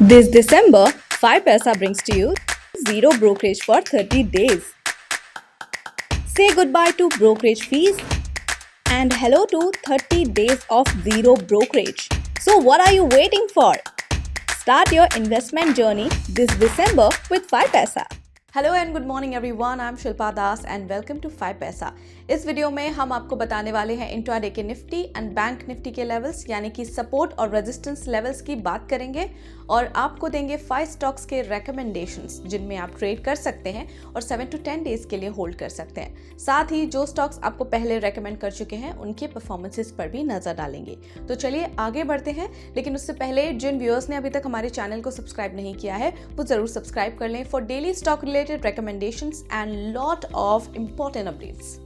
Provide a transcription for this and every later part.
This December, 5paisa brings to you zero brokerage for 30 days. Say goodbye to brokerage fees and hello to 30 days of zero brokerage. So what are you waiting for? Start your investment journey this December with 5paisa. Hello and good morning everyone, I am Shilpa Das and welcome to 5paisa। इस video में हम आपको बताने वाले हैं intraday के Nifty and bank Nifty के levels यानी कि सपोर्ट और रेजिस्टेंस लेवल्स की बात करेंगे और आपको देंगे 5 स्टॉक्स के रेकमेंडेशंस जिनमें आप ट्रेड कर सकते हैं और 7 to 10 डेज के लिए होल्ड कर सकते हैं। साथ ही जो स्टॉक्स आपको पहले रेकमेंड कर चुके हैं उनके परफॉर्मेंसेस पर भी नजर डालेंगे। तो चलिए आगे बढ़ते हैं, लेकिन उससे पहले जिन व्यूअर्स ने अभी तक हमारे चैनल को सब्सक्राइब नहीं किया है वो जरूर सब्सक्राइब कर लें for daily stock related recommendations and lot of important updates।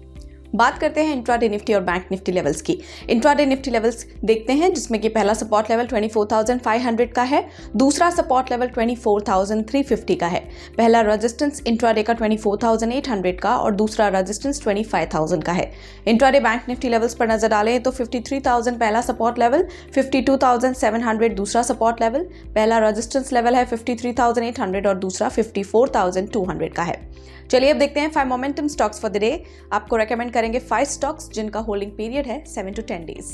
बात करते हैं इंट्राडे निफ्टी और बैंक निफ्टी लेवल्स की। इंट्राडे निफ्टी लेवल्स देखते हैं जिसमें कि पहला सपोर्ट लेवल 24,500 का है, दूसरा सपोर्ट लेवल 24,350 का है, पहला रेजिस्टेंस इंट्राडे का 24,800 का और दूसरा रेजिस्टेंस 25,000 का है। इंट्राडे बैंक निफ्टी लेवल्स पर नजर डालें तो 53,000 पहला सपोर्ट लेवल, 52,700 दूसरा सपोर्ट लेवल, पहला रेजिस्टेंस लेवल है 53,800 और दूसरा 54,200 का है। चलिए अब देखते हैं 5 momentum stocks for the day. आपको रेकमेंड करेंगे 5 स्टॉक्स जिनका होल्डिंग पीरियड है 7 to 10 डेज।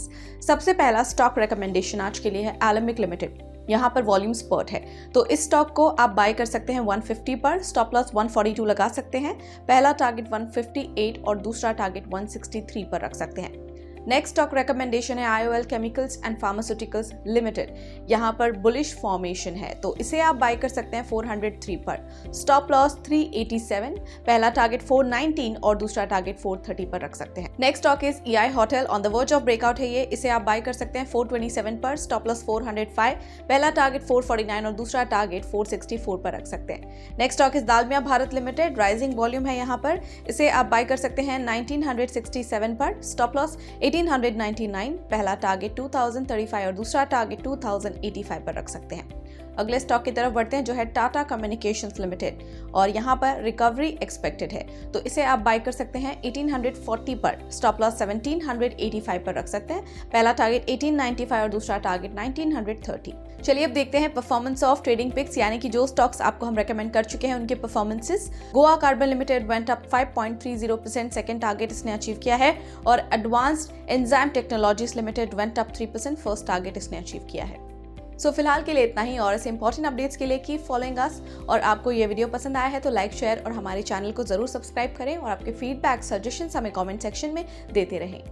सबसे पहला स्टॉक रेकमेंडेशन आज के लिए है एलेमिक लिमिटेड। यहाँ पर वॉल्यूम स्पर्ट है तो इस स्टॉक को आप बाय कर सकते हैं 150 पर, स्टॉप लॉस 142 लगा सकते हैं, पहला टारगेट 158 और दूसरा टारगेट 163 पर रख सकते हैं। नेक्स्ट स्टॉक रिकमेंडेशन है IOL chemicals and pharmaceuticals limited. यहाँ पर बुलिश फॉर्मेशन है तो इसे आप बाय कर सकते हैं 403 पर, स्टॉप लॉस 387, पहला टारगेट 419 और दूसरा टारगेट 430 पर रख सकते हैं। Next stock is EI hotel, on the verge of breakout है ये, इसे आप बाय कर सकते हैं 427 पर, स्टॉप लॉस 405, पहला टारगेट 449 और दूसरा टारगेट 464 पर रख सकते हैं। Next stock is Dalmia Bharat limited, rising volume है यहाँ पर, इसे आप बाय कर सकते हैं 1967 पर, स्टॉप लॉस 1899, पहला टारगेट 2035 और दूसरा टारगेट 2085 पर रख सकते हैं। अगले स्टॉक की तरफ बढ़ते हैं जो है टाटा कम्युनिकेशंस लिमिटेड और यहाँ पर रिकवरी एक्सपेक्टेड है तो इसे आप बाय कर सकते हैं 1840 पर, स्टॉप लॉस 1785 पर रख सकते हैं, पहला टारगेट 1895 और दूसरा टारगेट 1930। चलिए अब देखते हैं परफॉर्मेंस ऑफ ट्रेडिंग पिक्स यानी कि जो स्टॉक्स आपको हम रेकमेंड कर चुके हैं उनके performances. Goa carbon limited went up 5.30%, second target इसने अचीव किया है, और advanced enzyme technologies limited went up 3%, first target इसने अचीव किया है। सो फिलहाल के लिए इतना ही, और ऐसे इंपॉर्टेंट अपडेट्स के लिए कीप फॉलोइंग अस। और आपको ये वीडियो पसंद आया है तो लाइक, शेयर और हमारे चैनल को जरूर सब्सक्राइब करें और आपके फीडबैक सजेशंस हमें कमेंट सेक्शन में देते रहें।